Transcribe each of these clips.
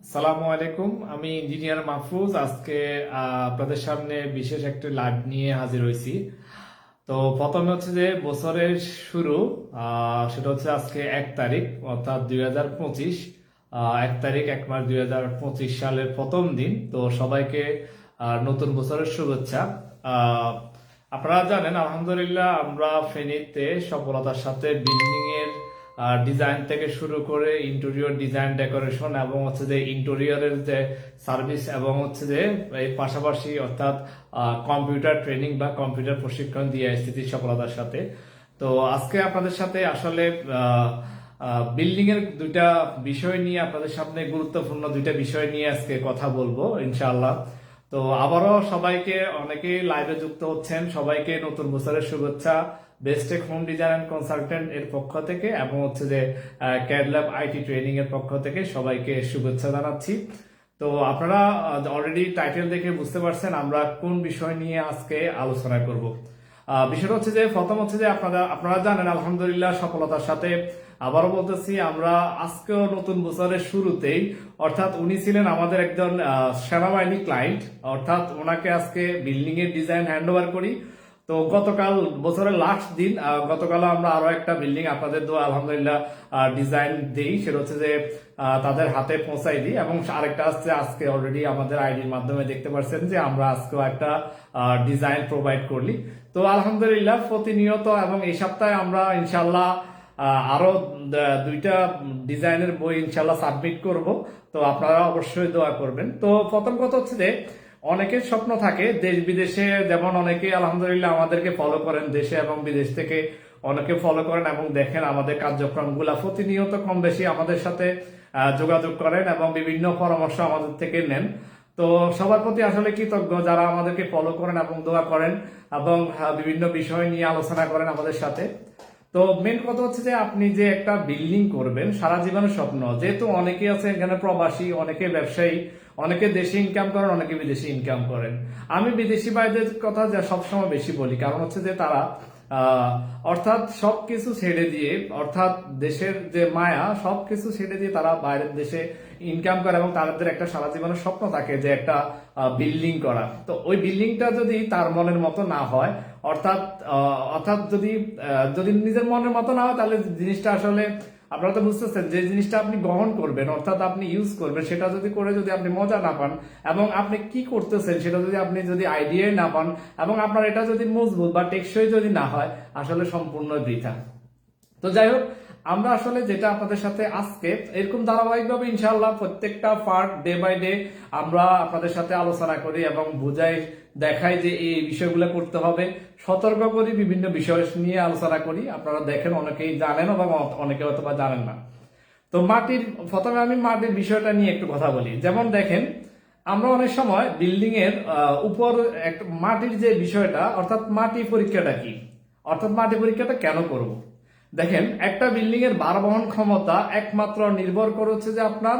আসসালামু আলাইকুম। আমি ইঞ্জিনিয়ার মাহফুজ। আজকে আপনাদের সামনে বিশেষ একটি লাইভ নিয়ে হাজির হয়েছি। তো প্রথমে হচ্ছে যে বছরের শুরু, সেটা হচ্ছে আজকে 1 তারিখ, অর্থাৎ 2025, 1 তারিখ 1 মাস 2025 সালের প্রথম দিন। তো সবাইকে নতুন বছরের শুভেচ্ছা। আহ, আপনারা জানেন আলহামদুলিল্লাহ আমরা ফেনীতে সফলতার সাথে বিল্ডিং এর ডিজাইন থেকে শুরু করে ইন্টেরিয়র ডিজাইন ডেকোরেশন এবং হচ্ছে যে ইন্টেরিয়রের যে সার্ভিস এবং হচ্ছে যে এই পাশাপাশি অর্থাৎ কম্পিউটার ট্রেনিং বা কম্পিউটার প্রশিক্ষণ দিয়ে এসেছি সফলতার সাথে। তো আজকে আপনাদের সাথে আসলে বিল্ডিং এর দুইটা বিষয় নিয়ে আপনাদের সামনে গুরুত্বপূর্ণ দুইটা বিষয় নিয়ে আজকে কথা বলবো ইনশাআল্লাহ। তো আবারও সবাইকে, অনেকে লাইভে যুক্ত হচ্ছেন, সবাইকে নতুন বছরের শুভেচ্ছা বেস্টেক হোম ডিজাইন অ্যান্ড কনসালটেন্ট এর পক্ষ থেকে এবং হচ্ছে যে ক্যাডল্যাব আইটি ট্রেনিং এর পক্ষ থেকে সবাইকে শুভেচ্ছা জানাচ্ছি। তো আপনারা অলরেডি টাইটেল দেখে বুঝতে পারছেন আমরা কোন বিষয় নিয়ে আজকে আলোচনা করব। বিষয়টা হচ্ছে যে প্রথম হচ্ছে যে আপনারা জানেন আলহামদুলিল্লাহ সফলতার সাথে, আবারও বলতেছি, আমরা আজকেও নতুন বছরের শুরুতেই, অর্থাৎ উনি ছিলেন আমাদের একজন সেনাবাহিনী ক্লায়েন্ট, অর্থাৎ ওনাকে আজকে বিল্ডিং এর ডিজাইন হ্যান্ড ওভার করি। তো গতকাল বছরের লাস্ট দিন, গতকাল আমরা আরো একটা বিল্ডিং আপনাদের দোয়া আলহামদুলিল্লাহ ডিজাইন দিই, সেটা হচ্ছে যে তাদের হাতে পৌঁছাই দিই। এবং আরেকটা আসছে আজকে, অলরেডি আমাদের আইডির মাধ্যমে দেখতে পাচ্ছেন যে আমরা আজকেও একটা ডিজাইন প্রোভাইড করলি। তো আলহামদুলিল্লাহ প্রতিনিয়ত এবং এই সপ্তাহে আমরা ইনশাল্লাহ আরো দুইটা ডিজাইনের বই ইনশাল্লাহ সাবমিট করব। তো আপনারা অবশ্যই দোয়া করবেন। তো প্রথম কথা হচ্ছে যে অনেকের স্বপ্ন থাকে দেশ বিদেশে, যেমন অনেকে আলহামদুলিল্লাহ আমাদেরকে ফলো করেন, দেশে এবং বিদেশ থেকে অনেকে ফলো করেন এবং দেখেন আমাদের কার্যক্রমগুলা প্রতিনিয়ত কম বেশি আমাদের সাথে যোগাযোগ করেন এবং বিভিন্ন পরামর্শ আমাদের থেকে নেন। তো সবার প্রতি আসলে কৃতজ্ঞ যারা আমাদেরকে ফলো করেন এবং দোয়া করেন এবং বিভিন্ন বিষয় নিয়ে আলোচনা করেন আমাদের সাথে। তো মেন কথা হচ্ছে যে আপনি যে একটা বিল্ডিং করবেন সারা জীবনের স্বপ্ন, যেহেতু অনেকে আছে এখানে প্রবাসী, অনেকে ব্যবসায়ী, অনেকে দেশে ইনকাম করেন, অনেকে বিদেশে ইনকাম করেন। আমি বিদেশি ভাইদের কথা যা সবসময় বেশি বলি, কারণ হচ্ছে যে তারা অর্থাৎ সবকিছু ছেড়ে দিয়ে, অর্থাৎ দেশের যে মায়া সবকিছু ছেড়ে দিয়ে তারা বাইরের দেশে ইনকাম করে এবং তাদের একটা সারা জীবনের স্বপ্ন থাকে যে একটা বিল্ডিং করা। তো ওই বিল্ডিংটা যদি তার মনের মতো না হয়, অর্থাৎ অর্থাৎ যদি যদি নিজের মনের মতো না হয়, তাহলে জিনিসটা আসলে আপনারা তো বুঝতেছেন যে জিনিসটা আপনি গ্রহণ করবেন, অর্থাৎ আপনি ইউজ করবেন, সেটা যদি করে যদি আপনি মজা না পান এবং আপনি কি করতেছেন সেটা যদি আপনি যদি আইডিয়াই না পান এবং আপনার এটা যদি মজবুত বা টেকসই যদি না হয়, আসলে সম্পূর্ণ বৃথা। তো যাই হোক, আমরা আসলে যেটা আপনাদের সাথে আজকে এরকম ধারাবাহিকভাবে ইনশাআল্লাহ প্রত্যেকটা পার্ট ডে বাই ডে আমরা আপনাদের সাথে আলোচনা করি এবং বুঝাই, দেখাই যে এই বিষয়গুলো করতে হবে, সতর্ক করি, বিভিন্ন বিষয় নিয়ে আলোচনা করি। আপনারা দেখেন অনেকেই জানেন এবং অনেকে হয়তো বা জানেন না। তো প্রথমে আমি মাটির বিষয়টা নিয়ে একটু কথা বলি। যেমন দেখেন, আমরা অনেক সময় বিল্ডিং এর উপর একটা মাটির যে বিষয়টা, অর্থাৎ মাটি পরীক্ষাটা কি, অর্থাৎ মাটি পরীক্ষাটা কেন করব। দেখেন, একটা বিল্ডিং এর ভার বহন ক্ষমতা একমাত্র নির্ভর করে হচ্ছে যে আপনার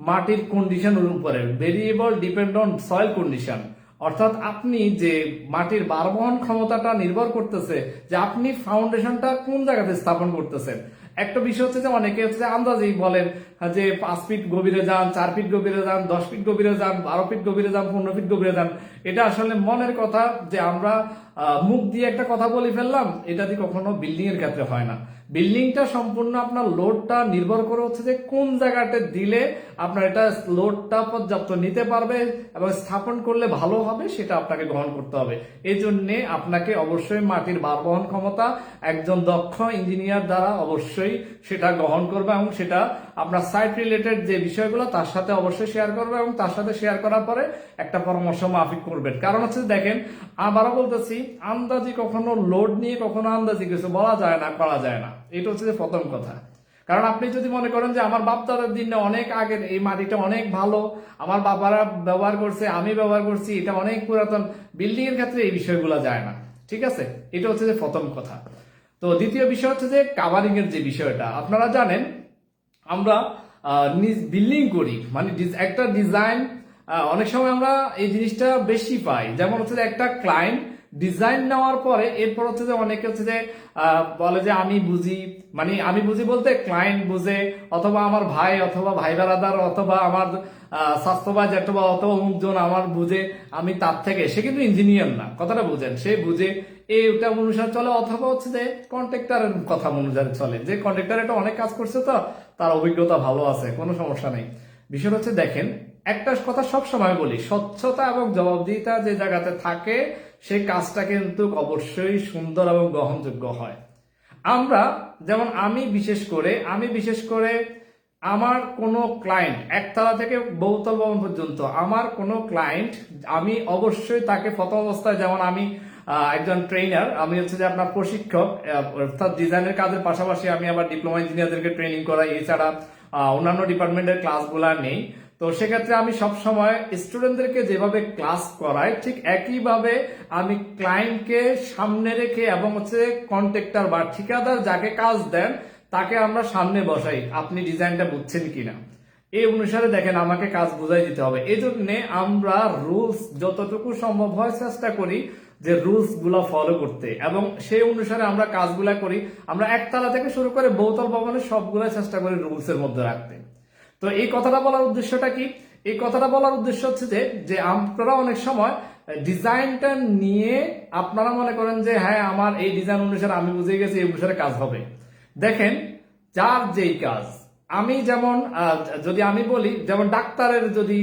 মাটির কন্ডিশনের উপরে, variable depend on soil condition. অর্থাৎ আপনি যে মাটির ভার বহন ক্ষমতাটা নির্ভর করতেছে যে আপনি ফাউন্ডেশনটা কোন জায়গাতে স্থাপন করতেছেন। একটা বিষয় হচ্ছে যে অনেকে হচ্ছে যে আন্দাজেই বলেন যে 5 ফিট গভীরে যান, 4 ফিট গভীরে যান, 10 ফিট গভীরে যান, 12 ফিট গভীরে যান, 15 ফিট গভীরে যান। এটা আসলে মনের কথা, যে আমরা মুখ দিয়ে একটা কথা বলে ফেললাম, এটা দিয়ে কখনো বিল্ডিং এর ক্ষেত্রে হয় না। বিল্ডিংটা সম্পূর্ণ আপনার লোডটা নির্ভর করে হচ্ছে যে কোন জায়গাটা দিলে আপনার এটা লোডটা পর্যাপ্ত নিতে পারবে এবং স্থাপন করলে ভালো হবে, সেটা আপনাকে গ্রহণ করতে হবে। এই জন্য আপনাকে অবশ্যই মাটির ভার বহন ক্ষমতা একজন দক্ষ ইঞ্জিনিয়ার দ্বারা অবশ্যই সেটা গ্রহণ করবে এবং সেটা আপনার সাইট রিলেটেড যে বিষয়গুলো তার সাথে অবশ্যই শেয়ার করবে এবং তার সাথে শেয়ার করার পরে একটা পরামর্শ মাফিক করবেন। কারণ হচ্ছে দেখেন, আবারও বলতেছি, আন্দাজি কখনো লোড নিয়ে কখনো আন্দাজি কিছু বলা যায় না, করা যায় না। এটা হচ্ছে যে প্রথম কথা। কারণ আপনি যদি মনে করেন যে আমার বাপ দাদার দিনে অনেক আগের এই মাটিটা অনেক ভালো, আমার বাবারা ব্যবহার করছে, আমি ব্যবহার করছি, এটা অনেক পুরাতন, বিল্ডিং এর ক্ষেত্রে এই বিষয়গুলো যায় না। ঠিক আছে, এটা হচ্ছে যে প্রথম কথা। তো দ্বিতীয় বিষয় হচ্ছে যে কাভারিং এর যে বিষয়টা, আপনারা জানেন আমরা বিল্ডিং করি মানে একটা ডিজাইন, অনেক সময় আমরা এই জিনিসটা বেশি পাই। যেমন হচ্ছে একটা ক্লায়েন্ট ডিজাইন নেওয়ার পরে এরপর হচ্ছে যে অনেকে হচ্ছে যে বলে যে আমি বুঝি, মানে আমি বুঝি বলতে ক্লায়েন্ট বুঝে, অথবা আমার ভাই অথবা ভাই বেড়াদার অথবা আমার স্বাস্থ্য বা জ্যাঠো বা অথবা অমুকজন আমার বুঝে, আমি তার থেকে, সে কিন্তু ইঞ্জিনিয়ার না, কথাটা বুঝেন, সে বুঝে এইটা অনুসারে চলে, অথবা হচ্ছে যে কন্ট্রাক্টরের কথা অনুসারে চলে, যে কন্ট্রাক্টর এটা অনেক কাজ করছে তো তার অভিজ্ঞতা ভালো আছে, কোনো সমস্যা নেই। বিষয় হচ্ছে দেখেন, একটা কথা সব সময় বলি, স্বচ্ছতা এবং জবাবদিহিতা যে জায়গাতে থাকে সেই কাজটা কিন্তু অবশ্যই সুন্দর এবং গ্রহণযোগ্য হয়। আমরা যেমন আমি বিশেষ করে আমার কোনো ক্লায়েন্ট একতলা থেকে বহুতল ভবন পর্যন্ত আমার কোনো ক্লায়েন্ট, আমি অবশ্যই তাকে প্রথম অবস্থায়, যেমন আমি একজন ট্রেনার, আমি হচ্ছে যে আপনার প্রশিক্ষক, অর্থাৎ ডিজাইনের কাজের পাশাপাশি আমি আবার ডিপ্লোমা ইঞ্জিনিয়ারদেরকে ট্রেনিং করাই, এছাড়া অন্যান্য ডিপার্টমেন্টের ক্লাসগুলা নেই। তো সেক্ষেত্রে আমি সব সময় স্টুডেন্টদেরকে যেভাবে ক্লাস করাই ঠিক একইভাবে আমি ক্লায়েন্টকে সামনে রেখে এবং হচ্ছে কন্ট্রাক্টর বা ঠিকাদার যাকে কাজ দেন তাকে আমরা সামনে বসাই, আপনি ডিজাইনটা বুঝছেন কিনা এই অনুসারে দেখেন আমাকে কাজ বুঝাই দিতে হবে। এই জন্য আমরা রুলস যতটুকু সম্ভব হয় চেষ্টা করি যে রুলস গুলা ফলো করতে, এবং সেই অনুসারে আমরা কাজগুলা করি। আমরা একতলা থেকে শুরু করে বহুতল ভবনের সবগুলা চেষ্টা করি রুলস এর মধ্যে রাখতে। তো এই কথাটা বলার উদ্দেশ্যটা কি? এই কথাটা বলার উদ্দেশ্য হচ্ছে যে আপনারা অনেক সময় ডিজাইনটা নিয়ে আপনারা মনে করেন যে হ্যাঁ আমার এই ডিজাইন অনুসারে আমি বুঝে গেছি, এই অনুসারে কাজ হবে। দেখেন, যার যেই কাজ, আমি যেমন যদি আমি বলি, যেমন ডাক্তারের যদি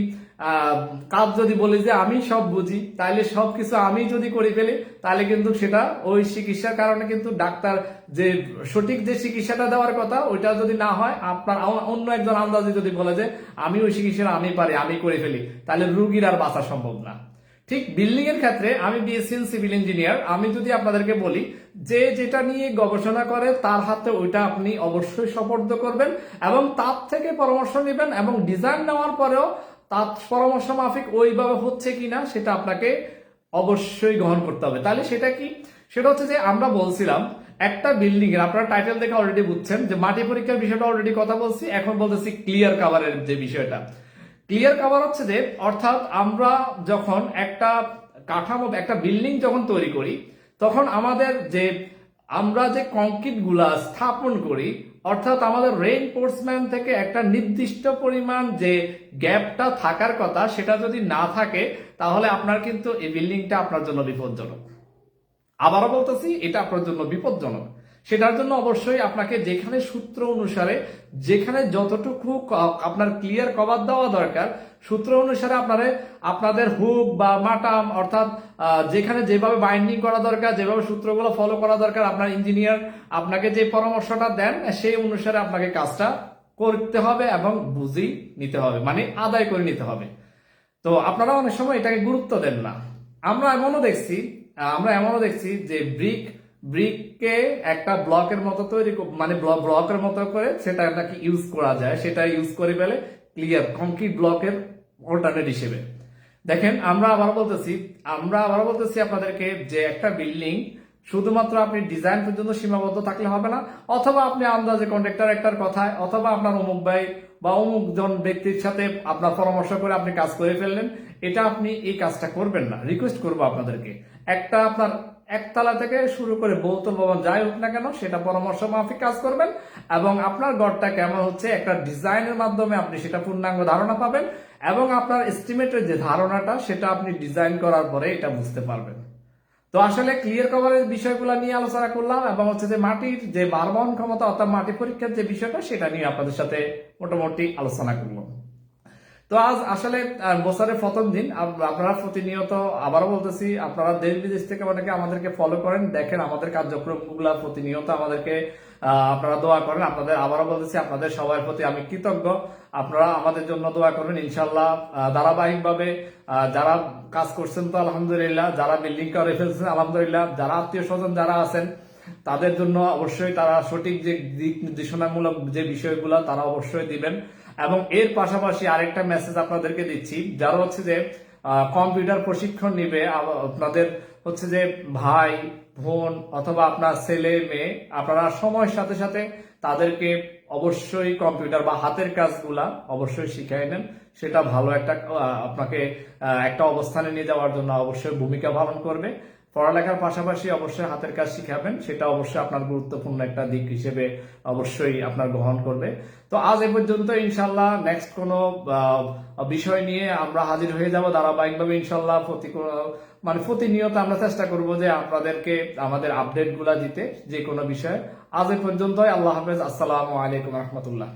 কাজ যদি বলি যে আমি সব বুঝি, তাহলে সবকিছু আমি যদি করে ফেলি, তাহলে কিন্তু সেটা ওই চিকিৎসার কারণে কিন্তু ডাক্তার যে সঠিক যে চিকিৎসাটা দেওয়ার কথা ওইটা যদি না হয়, আপনার অন্য একজন আন্দাজে যদি বলে যে আমি ওই চিকিৎসাটা আমি পারি, আমি করে ফেলি, তাহলে রুগীর আর বাঁচা সম্ভব না। ঠিক বিল্ডিং এর ক্ষেত্রে আমি বিএসসি সিভিল ইঞ্জিনিয়ার, আমি যদি আপনাদেরকে বলি যে যেটা নিয়ে গবেষণা করে তার হাতে ওইটা আপনি অবশ্যই সুপর্দ করবেন এবং তার থেকে পরামর্শ নেবেন, এবং ডিজাইন নেওয়ার পরেও তার পরামর্শ মাফিক ওইভাবে হচ্ছে কিনা সেটা আপনাকে অবশ্যই গ্রহণ করতে হবে। তাহলে সেটা কি? সেটা হচ্ছে যে আমরা বলছিলাম একটা বিল্ডিং এর, আপনারা টাইটেল দেখে অলরেডি বুঝছেন যে মাটি পরীক্ষার বিষয়টা অলরেডি কথা বলছি, এখন বলতেছি ক্লিয়ার কাভারের যে বিষয়টা। ক্লিয়ার কাভার হচ্ছে যে, অর্থাৎ আমরা যখন একটা কাঠামো, একটা বিল্ডিং যখন তৈরি করি, তখন আমাদের যে আমরা যে কংক্রিট গুলা স্থাপন করি, অর্থাৎ আমাদের রেইনফোর্সমেন্ট থেকে একটা নির্দিষ্ট পরিমাণ যে গ্যাপটা থাকার কথা সেটা যদি না থাকে, তাহলে আপনার কিন্তু এই বিল্ডিংটা আপনার জন্য বিপজ্জনক। আবারও বলতেছি, এটা আপনার জন্য বিপজ্জনক। সেটার জন্য অবশ্যই আপনাকে যেখানে সূত্র অনুসারে, যেখানে যতটুকু আপনার ক্লিয়ার কভার দেওয়া দরকার, সূত্র অনুসারে আপনাদের হুক বা মাটাম, অর্থাৎ যেখানে যেভাবে বাইন্ডিং করা দরকার, যেভাবে সূত্রগুলো ফলো করা দরকার, আপনার ইঞ্জিনিয়ার আপনাকে যে পরামর্শটা দেন সেই অনুসারে আপনাকে কাজটা করতে হবে এবং বুঝি নিতে হবে, মানে আদায় করে নিতে হবে। তো আপনারা অনেক সময় এটাকে গুরুত্ব দেন না। আমরা এমনও দেখছি যে ব্রিককে একটা ব্লকের মতো তৈরি, মানে ব্লকের মতো করে সেটা নাকি ইউজ করা যায়, সেটা ইউজ করে ফেলে ক্লিয়ার কংক্রিট ব্লকের অল্টারনেট হিসেবে। দেখেন, আমরা আবারও বলতেছি আপনাদেরকে যে একটা বিল্ডিং শুধুমাত্র আপনি ডিজাইন পর্যন্ত সীমাবদ্ধ থাকলে হবে না, অথবা আপনি আন্দাজে কন্ট্রাক্টর একটার কথায়, অথবা আপনার অমুক ভাই বা অমুক জন ব্যক্তির সাথে আপনার পরামর্শ করে আপনি কাজ করে ফেললেন, এটা আপনি এই কাজটা করবেন না। রিকোয়েস্ট করবো আপনাদেরকে, একটা আপনার একতলা থেকে শুরু করে বহুতল ভবন যাই হোক না কেন, সেটা পরামর্শ মাফিক কাজ করবেন, এবং আপনার ঘরটা কেমন হচ্ছে একটা ডিজাইনের মাধ্যমে আপনি সেটা পূর্ণাঙ্গ ধারণা পাবেন, এবং আপনার এস্টিমেটের যে ধারণাটা সেটা আপনি ডিজাইন করার পরে এটা বুঝতে পারবেন। তো আসলে ক্লিয়ার কভারের বিষয়গুলো নিয়ে আলোচনা করলাম, এবং হচ্ছে যে মাটির যে ভারবহন ক্ষমতা অর্থাৎ মাটি পরীক্ষার যে বিষয়টা সেটা নিয়ে আপনাদের সাথে মোটামুটি আলোচনা করলাম। তো আজ আসলে বছরের প্রথম দিন, আপনারা প্রতিনিয়ত, আবারও বলতেছি, আপনারা দেশ বিদেশ থেকে অনেকে আমাদেরকে ফলো করেন, দেখেন আমাদের কার্যক্রমগুলো প্রতিনিয়ত আমাদেরকে আপনারা দোয়া করেন। আবারও বলতেছি, আপনাদের সবার প্রতি আমি কৃতজ্ঞ। আপনারা আমাদের জন্য দোয়া করবেন ইনশাল্লাহ। ধারাবাহিকভাবে যারা কাজ করছেন তো আলহামদুলিল্লাহ, যারা বিল্ডিং করে ফেলছেন আলহামদুলিল্লাহ, যারা আত্মীয় স্বজন যারা আছেন তাদের জন্য অবশ্যই তারা সঠিক যে দিক নির্দেশনামূলক যে বিষয়গুলো তারা অবশ্যই দিবেন। এবং এর পাশাপাশি আরেকটা মেসেজ আপনাদেরকে দিচ্ছি, যারা হচ্ছে যে কম্পিউটার প্রশিক্ষণ নিবে, আপনাদের হচ্ছে যে ভাই বোন অথবা আপনার ছেলে মেয়ে, আপনারা সময়ের সাথে সাথে তাদেরকে অবশ্যই কম্পিউটার বা হাতের কাজগুলা অবশ্যই শিখাই নেন। সেটা ভালো একটা আপনাকে একটা অবস্থানে নিয়ে যাওয়ার জন্য অবশ্যই ভূমিকা পালন করবে। পড়ালেখার পাশাপাশি অবশ্যই হাতের কাজ শিখাবেন, সেটা অবশ্যই আপনার গুরুত্বপূর্ণ একটা দিক হিসেবে অবশ্যই আপনার গ্রহণ করবে। তো আজ এ পর্যন্ত, ইনশাল্লাহ নেক্সট কোনো বিষয় নিয়ে আমরা হাজির হয়ে যাব ধারাবাহিকভাবে ইনশাল্লাহ। মানে প্রতিনিয়ত আমরা চেষ্টা করব যে আপনাদেরকে আমাদের আপডেট গুলা দিতে যে কোনো বিষয়ে। আজ এ পর্যন্তই, আল্লাহ হাফেজ, আসসালামু আলাইকুম রহমতুল্লাহ।